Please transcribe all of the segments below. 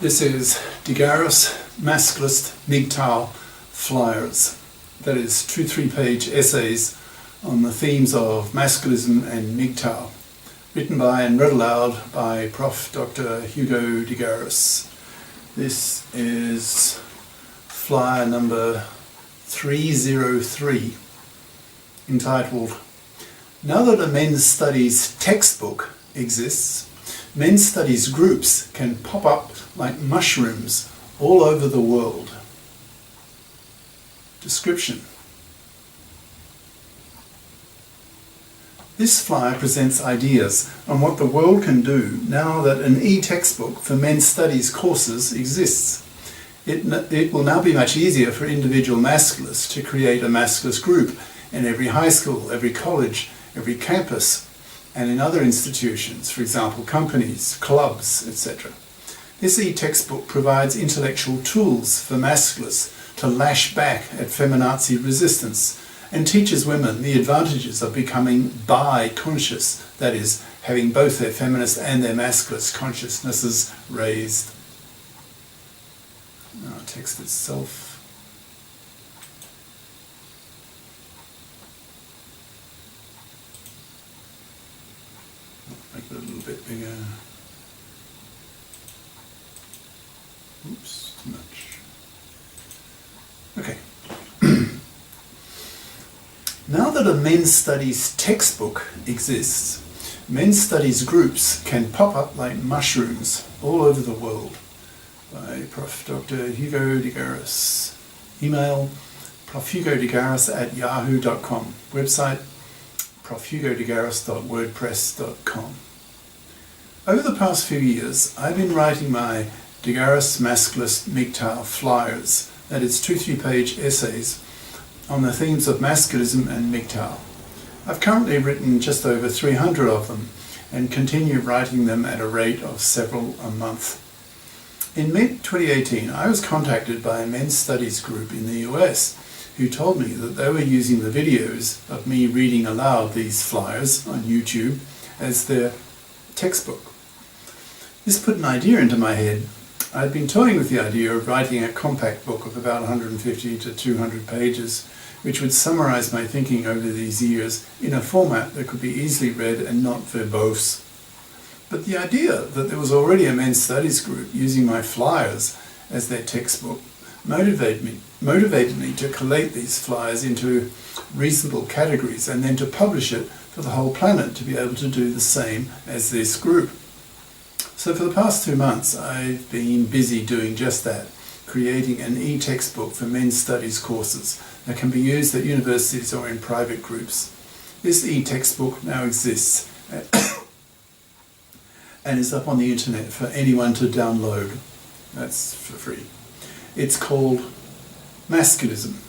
This is Garis, Masculist, MGTOW flyers. That is 2 3-page essays on the themes of masculism and MGTOW, written by and read aloud by Prof. Dr. Hugo de Garis. This is flyer number 303, entitled, "Now that a men's studies textbook exists, men's studies groups can pop up like mushrooms all over the world." Description. This flyer presents ideas on what the world can do now that an e-textbook for men's studies courses exists. It will now be much easier for individual masculists to create a masculist group in every high school, every college, every campus, and in other institutions, for example companies, clubs, etc. This e-textbook provides intellectual tools for masculists to lash back at feminazi resistance and teaches women the advantages of becoming biconscious, that is, having both their feminist and their masculist consciousnesses raised. Now, text itself. Make it a little bit bigger. Oops, too much. Okay. Now that a men's studies textbook exists, men's studies groups can pop up like mushrooms all over the world. By Prof. Dr. Hugo de Garis. Email profhugodegaris@yahoo.com. Website profhugodegaris.wordpress.com. Over the past few years, I've been writing my De Garis Masculist MGTOW flyers, that is 2 3-page essays, on the themes of masculism and MGTOW. I've currently written just over 300 of them and continue writing them at a rate of several a month. In mid-2018, I was contacted by a men's studies group in the US who told me that they were using the videos of me reading aloud these flyers on YouTube as their textbook. This put an idea into my head. I'd been toying with the idea of writing a compact book of about 150 to 200 pages, which would summarize my thinking over these years in a format that could be easily read and not verbose. But the idea that there was already a men's studies group using my flyers as their textbook motivated me to collate these flyers into reasonable categories and then to publish it for the whole planet to be able to do the same as this group. So for the past 2 months I've been busy doing just that, creating an e-textbook for men's studies courses that can be used at universities or in private groups. This e-textbook now exists and is up on the internet for anyone to download. That's for free. It's called Masculism,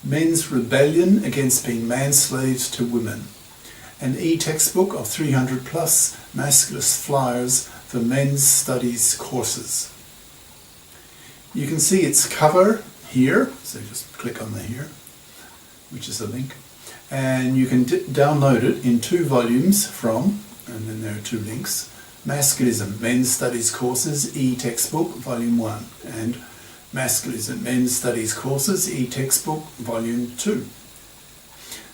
Men's Rebellion Against Being Manslaves to Women, an e-textbook of 300 plus masculist flyers for men's studies courses. You can see its cover here, so just click on the here, which is the link, and you can download it in 2 volumes from, and then there are 2 links, Masculism, Men's Studies Courses, e-textbook, Volume 1, and Masculism, Men's Studies Courses, e-textbook, Volume 2.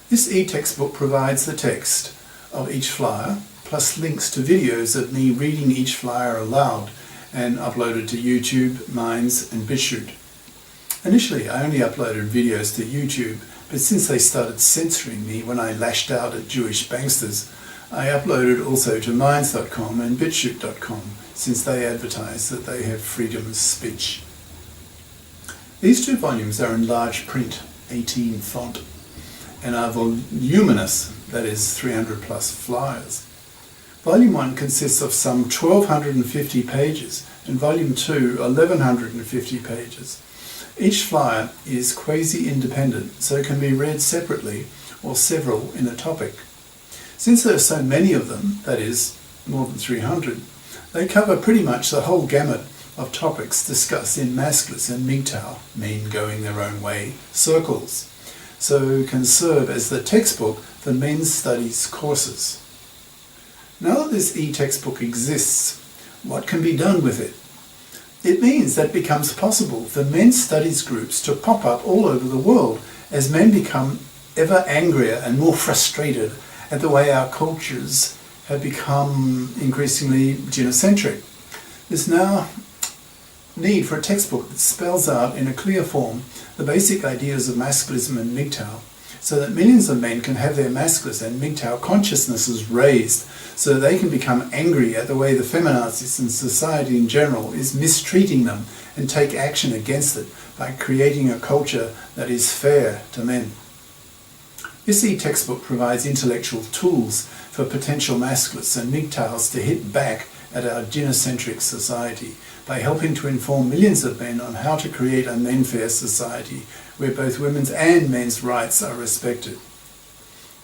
This e-textbook provides the text of each flyer, plus links to videos of me reading each flyer aloud and uploaded to YouTube, Minds, and BitChute. Initially, I only uploaded videos to YouTube, but since they started censoring me when I lashed out at Jewish banksters, I uploaded also to minds.com and bitchute.com, since they advertise that they have freedom of speech. These 2 volumes are in large print, 18 font, and are voluminous, that is 300 plus flyers. Volume 1 consists of some 1,250 pages, and Volume 2 1,150 pages. Each flyer is quasi-independent, so it can be read separately or several in a topic. Since there are so many of them, that is, more than 300, they cover pretty much the whole gamut of topics discussed in masculist and MGTOW, men going their own way, circles, so can serve as the textbook for men's studies courses. Now that this e-textbook exists, what can be done with it? It means that it becomes possible for men's studies groups to pop up all over the world as men become ever angrier and more frustrated at the way our cultures have become increasingly genocentric. There's now need for a textbook that spells out in a clear form the basic ideas of masculism and MGTOW, so that millions of men can have their masculist and MGTOW consciousnesses raised, so they can become angry at the way the feminazis and society in general is mistreating them and take action against it by creating a culture that is fair to men. This e-textbook provides intellectual tools for potential masculists and MGTOWs to hit back at our genocentric society by helping to inform millions of men on how to create a men-fair society where both women's and men's rights are respected.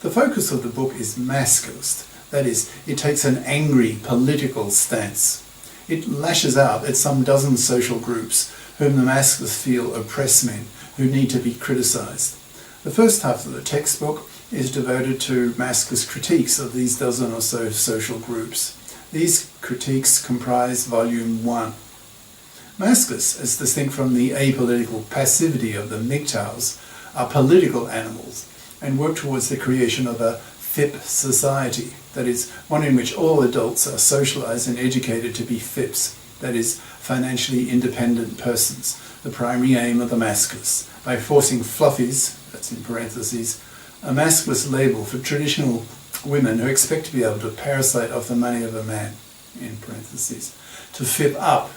The focus of the book is masculist. That is, it takes an angry political stance. It lashes out at some dozen social groups whom the masculists feel oppress men, who need to be criticised. The first half of the textbook is devoted to masculist critiques of these dozen or so social groups. These critiques comprise Volume 1. Masculists, as distinct from the apolitical passivity of the MGTOWs, are political animals and work towards the creation of a FIP society, that is, one in which all adults are socialised and educated to be FIPs, that is, financially independent persons, the primary aim of the masculists, by forcing fluffies, that's in parentheses, a masculist label for traditional women who expect to be able to parasite off the money of a man, in parentheses, to FIP up,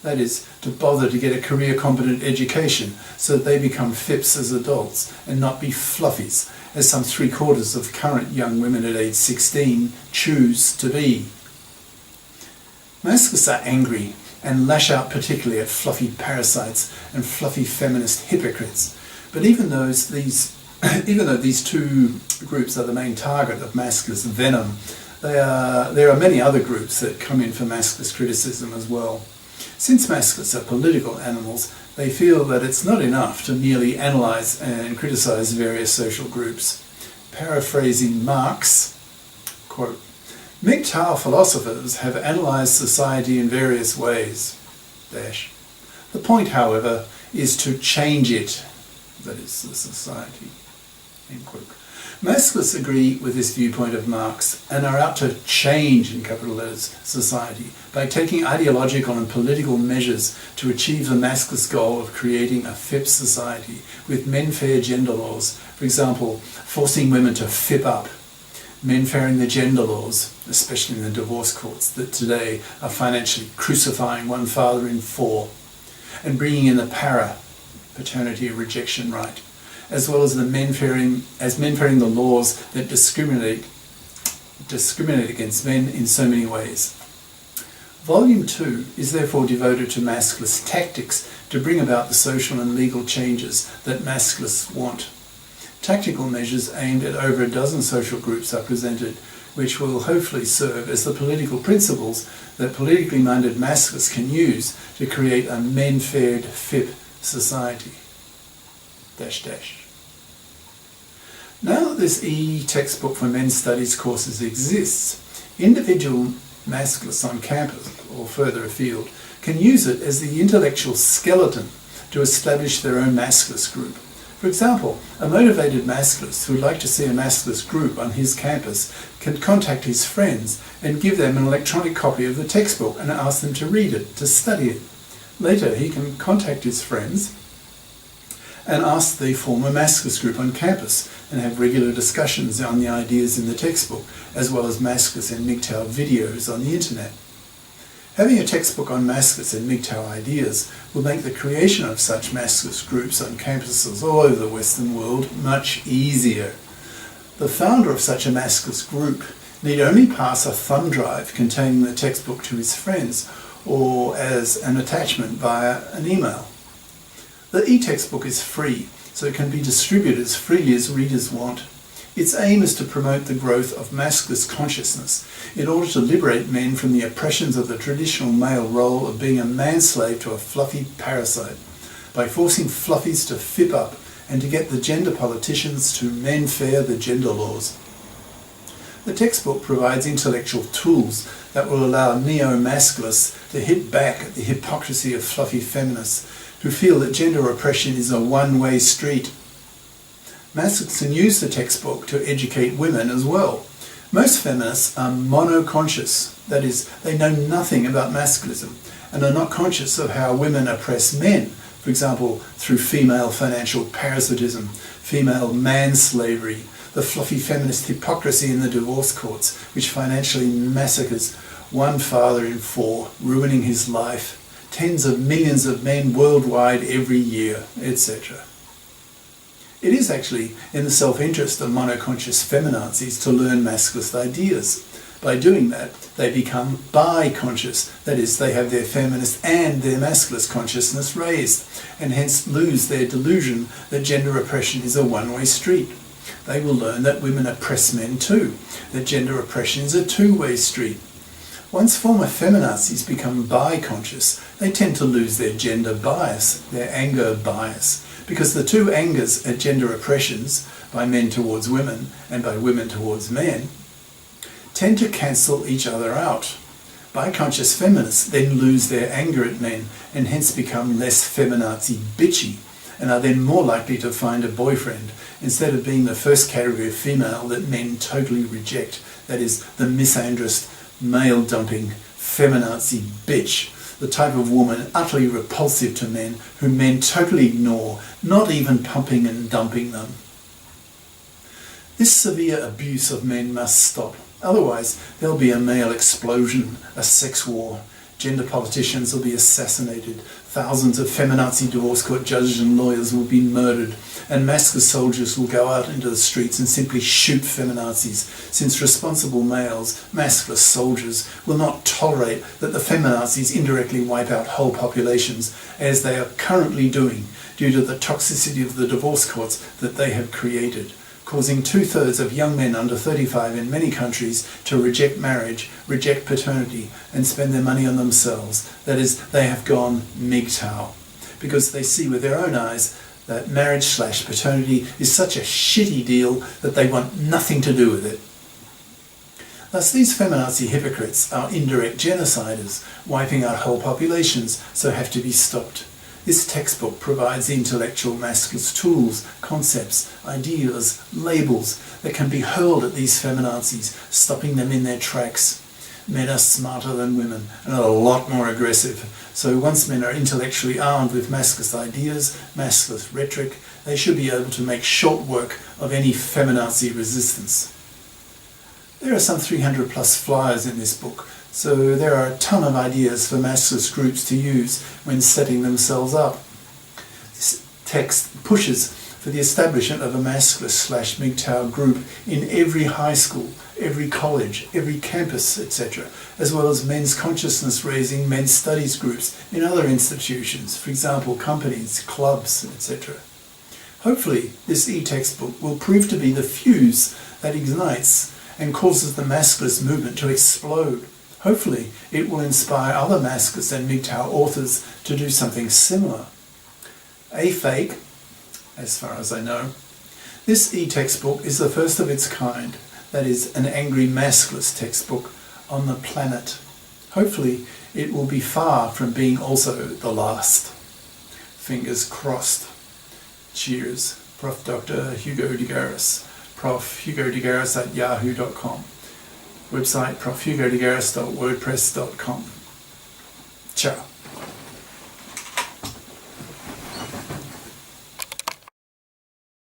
that is, to bother to get a career-competent education so that they become FIPs as adults and not be fluffies, as some three-quarters of current young women at age 16 choose to be. Masculists are angry and lash out particularly at fluffy parasites and fluffy feminist hypocrites. But even though these two groups are the main target of masculist venom, there are many other groups that come in for masculist criticism as well. Since masculists are political animals, they feel that it's not enough to merely analyse and criticise various social groups. Paraphrasing Marx, quote, MGTOW philosophers have analysed society in various ways, dash. The point, however, is to change it, that is, the society, end quote. Masculists agree with this viewpoint of Marx and are out to change, in capital letters, society by taking ideological and political measures to achieve the masculist goal of creating a FIP society with men-fair gender laws, for example, forcing women to FIP up, men-fairing the gender laws, especially in the divorce courts that today are financially crucifying one father in 4, and bringing in the paternity rejection right, as well as men-fairing the laws that discriminate against men in so many ways. Volume 2 is therefore devoted to masculist tactics to bring about the social and legal changes that masculists want. Tactical measures aimed at over a dozen social groups are presented, which will hopefully serve as the political principles that politically minded masculists can use to create a men-faired FIP society. Dash dash. Now that this e-textbook for men's studies courses exists, individual masculists on campus or further afield can use it as the intellectual skeleton to establish their own masculist group. For example, a motivated masculist who would like to see a masculist group on his campus can contact his friends and give them an electronic copy of the textbook and ask them to read it, to study it. Later he can contact his friends and ask they form a masculist group on campus and have regular discussions on the ideas in the textbook, as well as masculist and MGTOW videos on the internet. Having a textbook on masculist and MGTOW ideas will make the creation of such masculist groups on campuses all over the Western world much easier. The founder of such a masculist group need only pass a thumb drive containing the textbook to his friends, or as an attachment via an email. The e-textbook is free, so it can be distributed as freely as readers want. Its aim is to promote the growth of masculist consciousness in order to liberate men from the oppressions of the traditional male role of being a manslave to a fluffy parasite, by forcing fluffies to FIP up and to get the gender politicians to men-fair the gender laws. The textbook provides intellectual tools that will allow neo-masculists to hit back at the hypocrisy of fluffy feminists who feel that gender oppression is a one-way street. Masculists can use the textbook to educate women as well. Most feminists are monoconscious, that is, they know nothing about masculism and are not conscious of how women oppress men, for example, through female financial parasitism, female manslavery, the fluffy feminist hypocrisy in the divorce courts, which financially massacres one father in 4, ruining his life, tens of millions of men worldwide every year, etc. It is actually in the self-interest of monoconscious feminazis to learn masculist ideas. By doing that, they become biconscious, that is, they have their feminist and their masculist consciousness raised, and hence lose their delusion that gender oppression is a one-way street. They will learn that women oppress men too, that gender oppression is a two-way street. Once former feminazis become biconscious, they tend to lose their gender bias, their anger bias, because the two angers at gender oppressions, by men towards women and by women towards men, tend to cancel each other out. Biconscious feminists then lose their anger at men and hence become less feminazi bitchy, and are then more likely to find a boyfriend instead of being the first category of female that men totally reject, that is, the misandrist, male-dumping, feminazi bitch, the type of woman utterly repulsive to men who men totally ignore, not even pumping and dumping them. This severe abuse of men must stop. Otherwise, there'll be a male explosion, a sex war. Gender politicians will be assassinated. Thousands of feminazi divorce court judges and lawyers will be murdered. And masculine soldiers will go out into the streets and simply shoot feminazis, since responsible males, masculine soldiers, will not tolerate that the feminazis indirectly wipe out whole populations, as they are currently doing, due to the toxicity of the divorce courts that they have created, causing 2/3 of young men under 35 in many countries to reject marriage, reject paternity, and spend their money on themselves. That is, they have gone MGTOW, because they see with their own eyes that marriage/paternity is such a shitty deal that they want nothing to do with it. Thus, these feminazi hypocrites are indirect genociders, wiping out whole populations, so have to be stopped. This textbook provides intellectual masculist tools, concepts, ideas, labels that can be hurled at these feminazis, stopping them in their tracks. Men are smarter than women and a lot more aggressive. So once men are intellectually armed with masculist ideas, masculist rhetoric, they should be able to make short work of any feminazi resistance. There are some 300 plus flyers in this book, so there are a ton of ideas for masculist groups to use when setting themselves up. This text pushes for the establishment of a masculist/MGTOW group in every high school, every college, every campus, etc., as well as men's consciousness raising men's studies groups in other institutions, for example companies, clubs, etc. Hopefully this e-textbook will prove to be the fuse that ignites and causes the masculist movement to explode. Hopefully it will inspire other masculists and MGTOW authors to do something similar. A fake, as far as I know. This e-textbook is the first of its kind, that is, an angry masculist textbook on the planet. Hopefully it will be far from being also the last. Fingers crossed. Cheers. Prof. Dr. Hugo de Garis. profhugodegaris@yahoo.com. Website profhugodegaris.wordpress.com. Ciao.